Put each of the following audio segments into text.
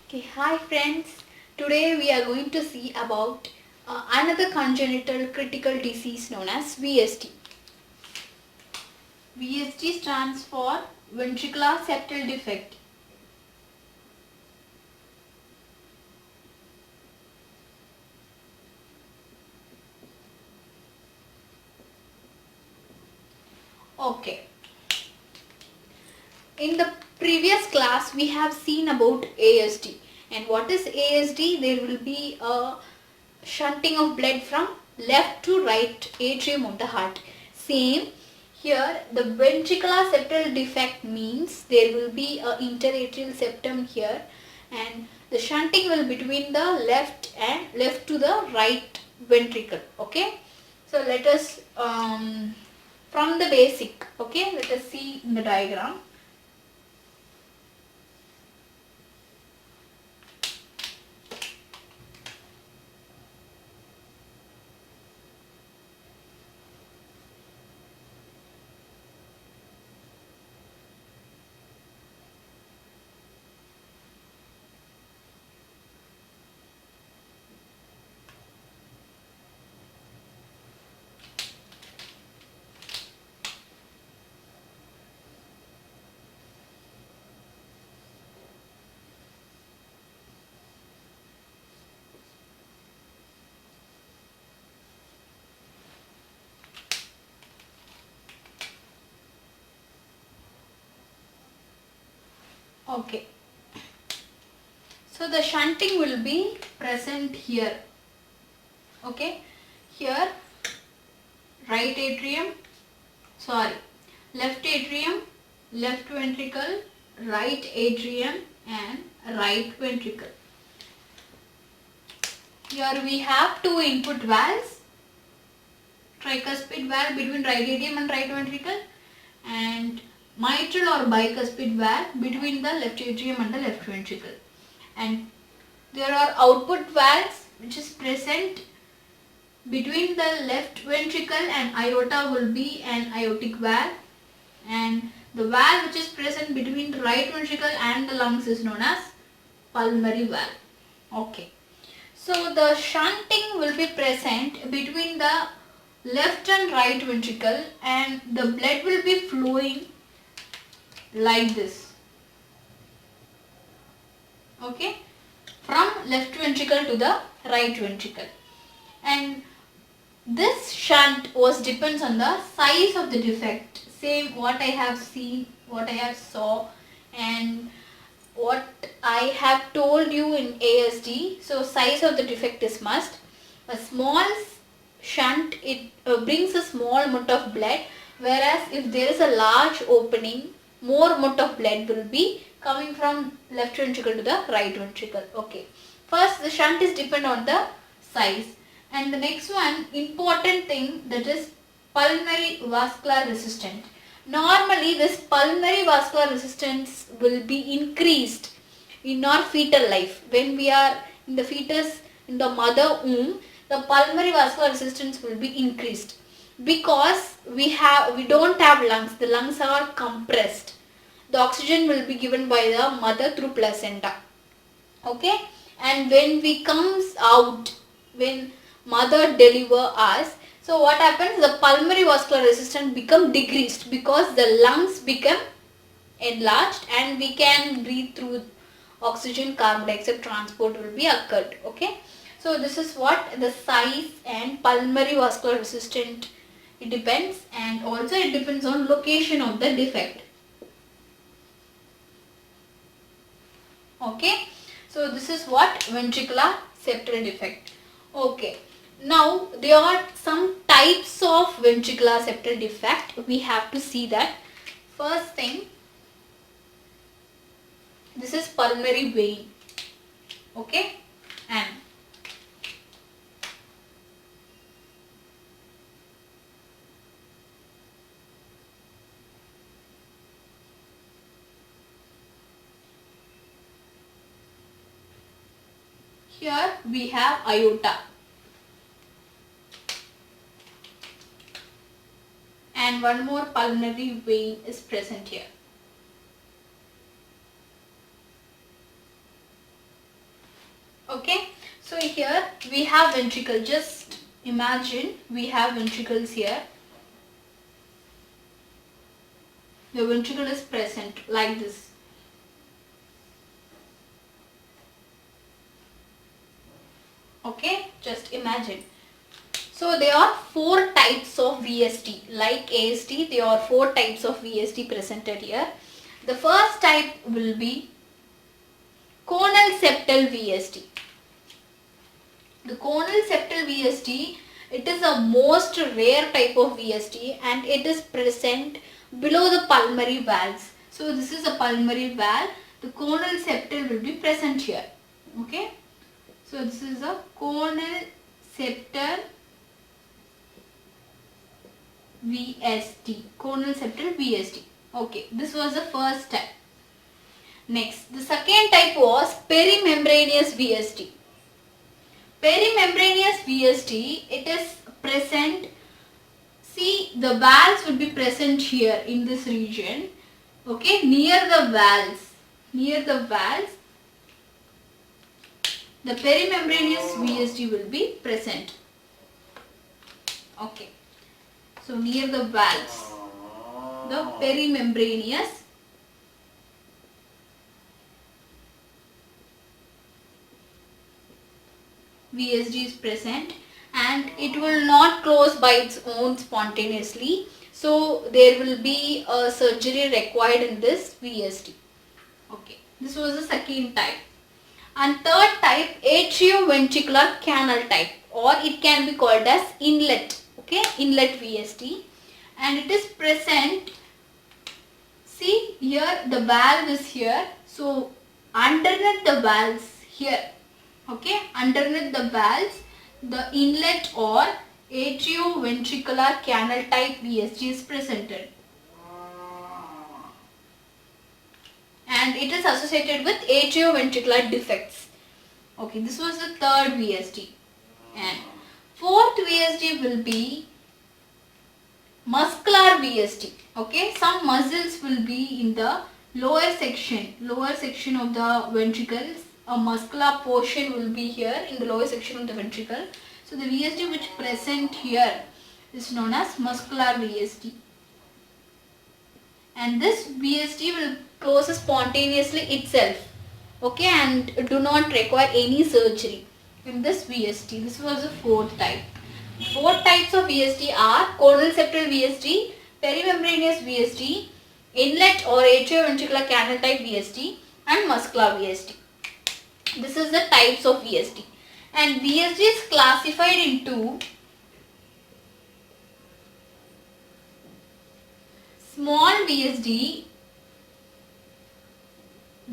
Okay, hi friends. Today we are going to see about another congenital critical disease known as VSD. VSD stands for ventricular septal defect. Okay. In the previous class we have seen about ASD. And what is ASD? There will be a shunting of blood from left to right atrium of the heart. Same here, the ventricular septal defect means there will be a interatrial septum here, and the shunting will between the left to the right ventricle. Okay, so let us from the basic. Okay, let us see in the diagram. Okay, so the shunting will be present here. Okay, here right atrium, sorry, left atrium, left ventricle, right atrium and right ventricle. Here we have two input valves, tricuspid valve between right atrium and right ventricle, and mitral or bicuspid valve between the left atrium and the left ventricle. And there are output valves which is present between the left ventricle and aorta will be an aortic valve, and the valve which is present between the right ventricle and the lungs is known as pulmonary valve. Okay. So the shunting will be present between the left and right ventricle, and the blood will be flowing like this. Okay. From left ventricle to the right ventricle. And this shunt was depends on the size of the defect. Same what I have seen, what I have saw, and what I have told you in ASD. So size of the defect is must. A small shunt, it brings a small amount of blood, whereas if there is a large opening, more amount of blood will be coming from left ventricle to the right ventricle. Okay. First, the shunt is depend on the size. And the next one important thing, that is pulmonary vascular resistance. Normally this pulmonary vascular resistance will be increased in our fetal life. When we are in the fetus, in the mother womb, the pulmonary vascular resistance will be increased because we don't have lungs. The lungs are compressed. The oxygen will be given by the mother through placenta. Okay, and when we comes out, when mother deliver us, so what happens, the pulmonary vascular resistance become decreased because the lungs become enlarged and we can breathe through oxygen, carbon dioxide transport will be occurred. Okay, so this is what the size and pulmonary vascular resistance, it depends, and also it depends on location of the defect. Okay, so this is what ventricular septal defect. Okay, now there are some types of ventricular septal defect. We have to see that. First thing, this is pulmonary vein. Okay, and here we have aorta, and one more pulmonary vein is present here. So here we have ventricle. Just imagine we have ventricles here. The ventricle is present like this. Okay, just imagine. So there are 4 types of VSD. Like ASD, there are 4 types of VSD presented here. The first type will be conal septal VSD. The conal septal VSD, it is a most rare type of VSD and it is present below the pulmonary valves. So this is a pulmonary valve. The conal septal will be present here. Okay. So this is a conal septal VSD. Conal septal VSD. Okay. This was the first type. Next, the second type was perimembranous VSD. Perimembranous VSD, it is present, see the valves would be present here in this region, okay, near the valves, the perimembranous VSD will be present, okay, so near the valves, the perimembranous VSD is present and it will not close by its own spontaneously. So there will be a surgery required in this VSD. Okay, this was the second type. And third type, atrioventricular canal type, or it can be called as inlet. Okay, inlet VSD, and it is present. See here the valve is here. So underneath the valves here. Okay, underneath the valves, the inlet or atrioventricular canal type VSD is presented. And it is associated with atrioventricular defects. Okay, this was the third VSD. And fourth VSD will be muscular VSD. Okay, some muscles will be in the lower section of the ventricles. A muscular portion will be here in the lower section of the ventricle. So the VSD which present here is known as muscular VSD. And this VSD will close spontaneously itself. Okay, and do not require any surgery in this VSD. This was the fourth type. 4 types of VSD are conal septal VSD, perimembranous VSD, inlet or atrioventricular canal type VSD, and muscular VSD. This is the types of VSD. And VSD is classified into small VSD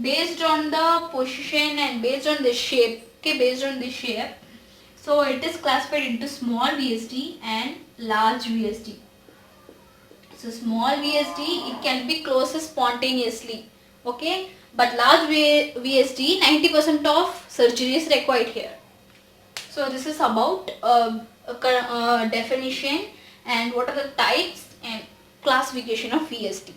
based on the position and based on the shape. Okay, based on the shape. So it is classified into small VSD and large VSD. So small VSD, it can be closed spontaneously. Okay. But large VSD, 90% of surgery is required here. So this is about definition and what are the types and classification of VSD.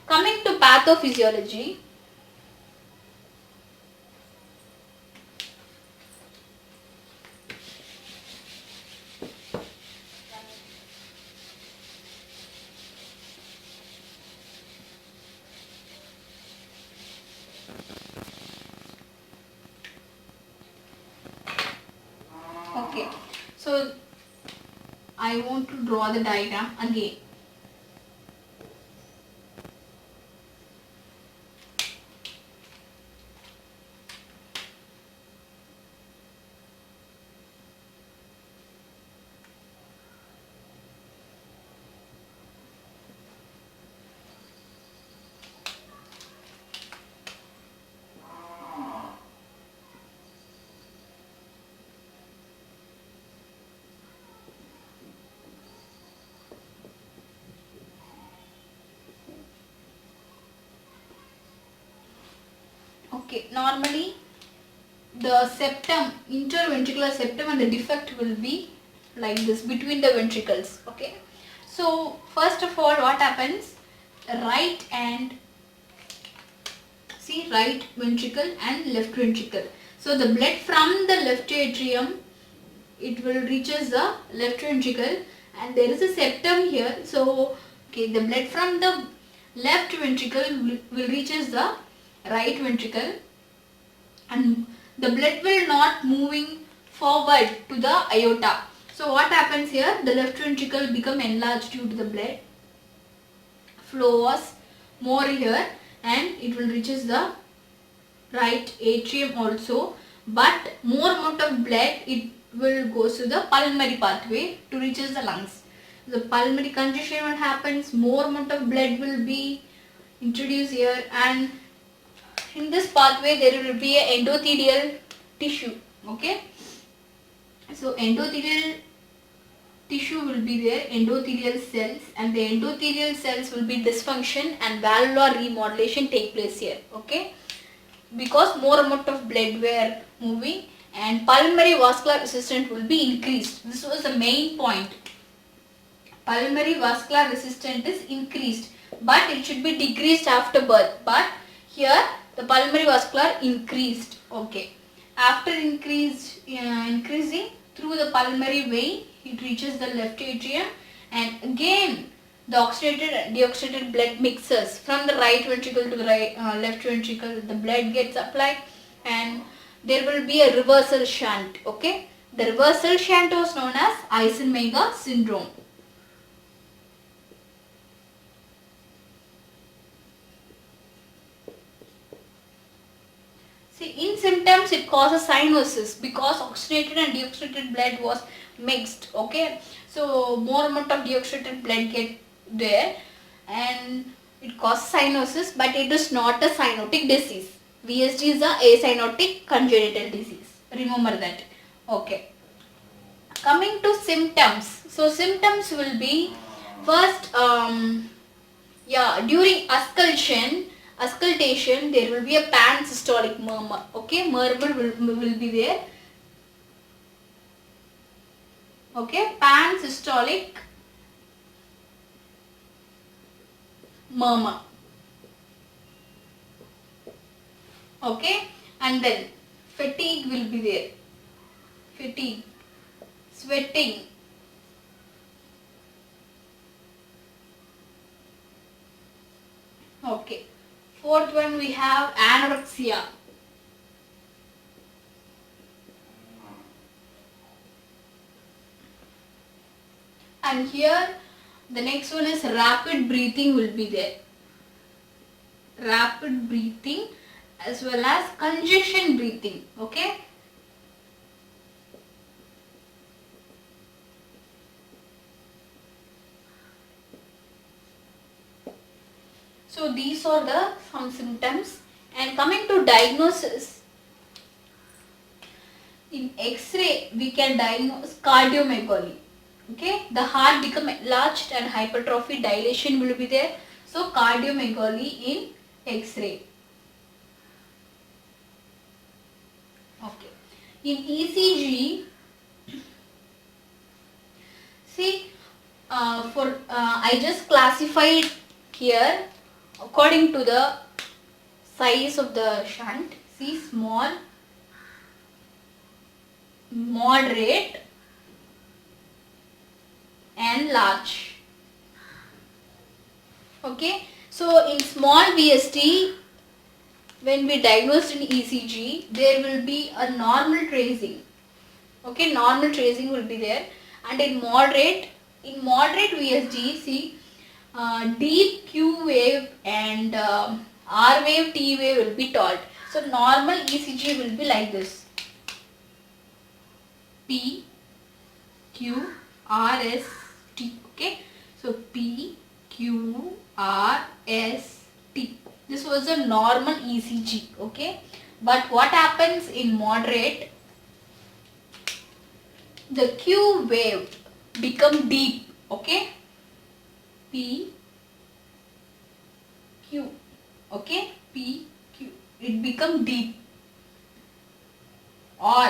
Coming to pathophysiology. Okay, so I want to draw the diagram again. Okay, normally the septum, interventricular septum and the defect will be like this between the ventricles. Okay, so first of all what happens, right and see right ventricle and left ventricle. So the blood from the left atrium, it will reaches the left ventricle, and there is a septum here. So okay, the blood from the left ventricle will reaches the right ventricle, and the blood will not moving forward to the aorta. So what happens here? The left ventricle become enlarged due to the blood flow was more here, and it will reaches the right atrium also, but more amount of blood it will go to the pulmonary pathway to reaches the lungs. The pulmonary congestion what happens, more amount of blood will be introduced here, and in this pathway there will be a endothelial tissue. Okay, so endothelial tissue will be there, endothelial cells, and the endothelial cells will be dysfunction and valvular remodulation take place here. Okay, because more amount of blood were moving and pulmonary vascular resistance will be increased. This was the main point. Pulmonary vascular resistance is increased, but it should be decreased after birth. But here the pulmonary vascular increased. Okay, after increasing through the pulmonary vein, it reaches the left atrium, and again the oxygenated and deoxygenated blood mixes from the right ventricle to the left ventricle. The blood gets applied, and there will be a reversal shunt. Okay, the reversal shunt was known as Eisenmenger syndrome. See, in symptoms it causes cyanosis because oxygenated and deoxygenated blood was mixed. Okay, so more amount of deoxygenated blood get there, and it causes cyanosis, but it is not a cyanotic disease. VSD is a acyanotic congenital disease. Remember that. Okay. Coming to symptoms. So symptoms will be first, during auscultation there will be a pansystolic murmur. Okay, murmur will be there. Okay, pansystolic murmur. Okay, and then fatigue will be there. Fatigue, sweating. Okay, fourth one we have anorexia. And here the next one is rapid breathing will be there. Rapid breathing as well as congestion breathing. Okay. So these are the some symptoms. And coming to diagnosis, in X-ray we can diagnose cardiomegaly. Okay, the heart become enlarged and hypertrophy, dilation will be there. So cardiomegaly in X-ray. Okay, in ECG, see, I just classified here according to the size of the shunt. See, small, moderate, and large. Okay, so in small VSD, when we diagnose in ECG, there will be a normal tracing. Okay, normal tracing will be there, and in moderate VSD, see, deep Q wave and R wave, T wave will be told. So normal ECG will be like this: P, Q, R, S, T. Okay, so P, Q, R, S, T. This was a normal ECG. Okay, but what happens in moderate? The Q wave become deep. Okay, P, Q. Okay, P, Q. It become deep. Or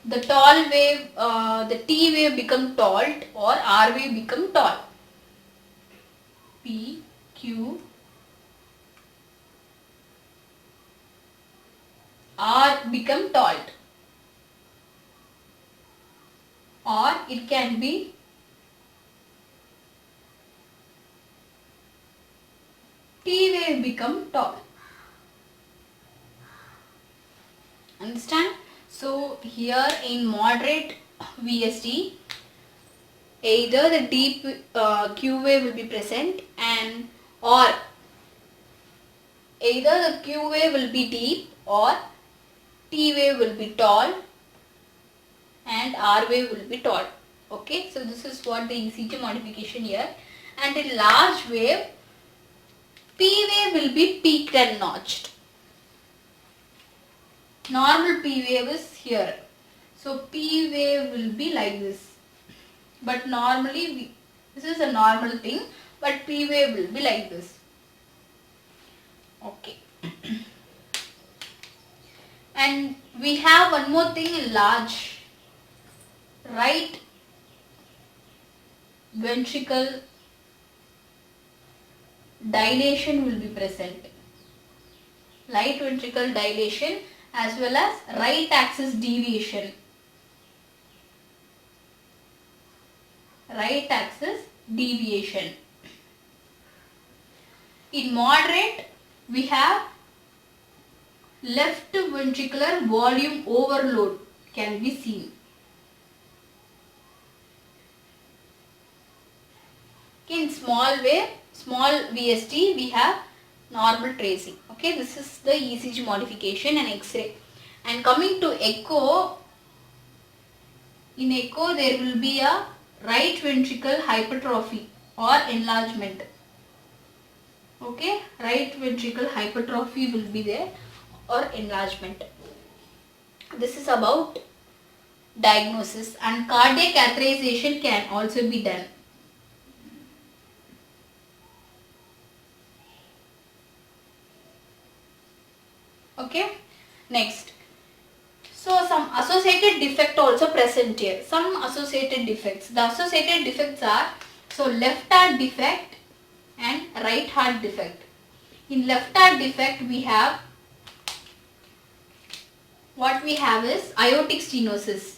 the tall wave, the T wave become tall, or R wave become tall. P, Q, become tall, or it can be T wave become tall. Understand? So here in moderate VSD, either the deep Q wave will be present, and or either the Q wave will be deep or T wave will be tall and R wave will be tall. Okay, so this is what the ECG modification here. And in large wave, P wave will be peaked and notched. Normal P wave is here. So P wave will be like this. But normally, this is a normal thing, but P wave will be like this. Okay. And we have one more thing in large. Right ventricle dilation will be present. Right ventricle dilation as well as right axis deviation. Right axis deviation. In moderate, we have left ventricular volume overload can be seen. In small wave, small VSD, we have normal tracing. Okay, this is the ECG modification and X-ray. And coming to echo, in echo there will be a right ventricle hypertrophy or enlargement. Okay, right ventricle hypertrophy will be there or enlargement. This is about diagnosis, and cardiac catheterization can also be done. Okay, next. So some associated defect also present here. Some associated defects. The associated defects are, so left heart defect and right heart defect. In left heart defect we have, what we have is aortic stenosis.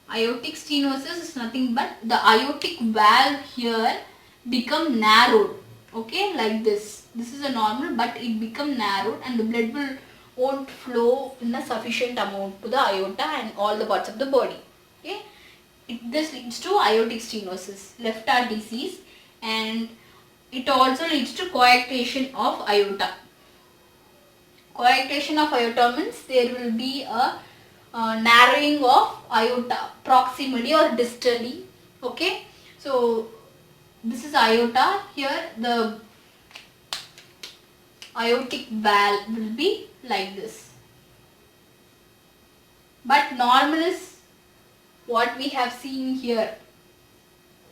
Aortic stenosis is nothing but the aortic valve here become narrowed. Okay, like this. This is a normal, but it become narrowed and the blood won't flow in a sufficient amount to the aorta and all the parts of the body. Okay, this leads to aortic stenosis, left heart disease, and it also leads to coarctation of aorta. Coarctation of aorta means there will be a narrowing of aorta proximally or distally. Okay, so this is aorta. Here the aortic valve will be like this. But normal is what we have seen here.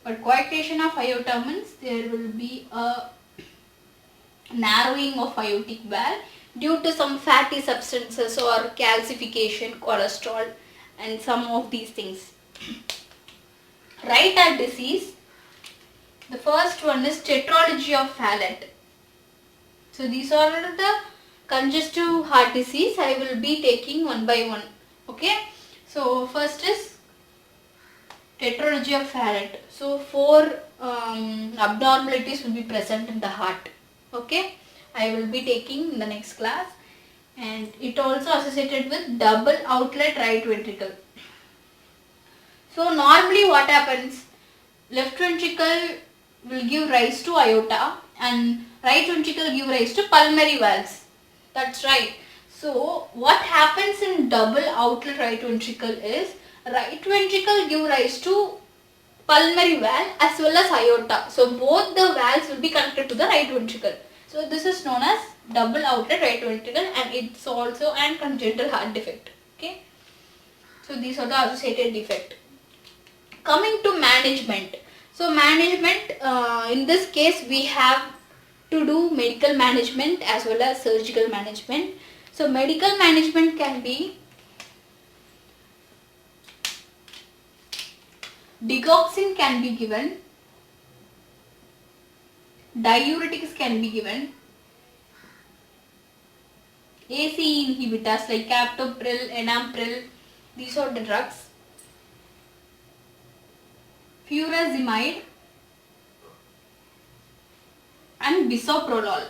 But coarctation of aorta means there will be a narrowing of aortic valve due to some fatty substances or calcification, cholesterol, and some of these things. Right heart disease. The first one is tetralogy of Fallot. So these are the congestive heart disease. I will be taking one by one. Okay. So first is tetralogy of Fallot. So 4 abnormalities will be present in the heart. Okay. I will be taking in the next class, and it also associated with double outlet right ventricle. So normally what happens? Left ventricle will give rise to aorta and right ventricle give rise to pulmonary valves. That's right. So what happens in double outlet right ventricle is right ventricle give rise to pulmonary valve as well as aorta. So both the valves will be connected to the right ventricle. So this is known as double outlet right ventricle, and it's also an congenital heart defect. Okay. So these are the associated defect. Coming to management. So management, in this case we have to do medical management as well as surgical management. So medical management can be digoxin can be given, diuretics can be given, ACE inhibitors like captopril, enalapril, these are the drugs. Furosemide and bisoprolol.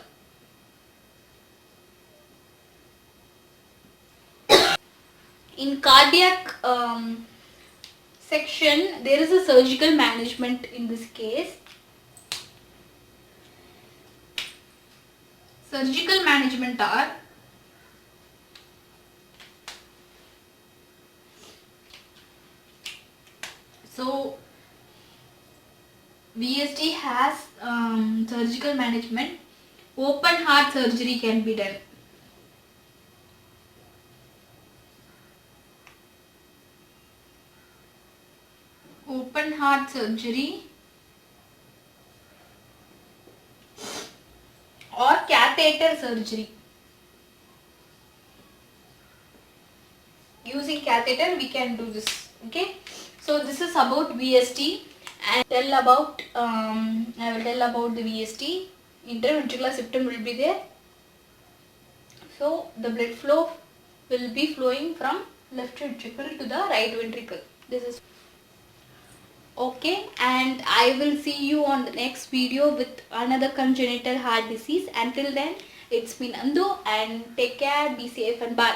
In cardiac section, there is a surgical management in this case. Surgical management are VSD has surgical management. Open heart surgery can be done. Open heart surgery or catheter surgery. Using catheter we can do this. Okay. So this is about VSD, and I will tell about the VSD. Interventricular septum will be there. So the blood flow will be flowing from left ventricle to the right ventricle. This is okay, and I will see you on the next video with another congenital heart disease. Until then, it's been Andu, and take care, be safe, and bye.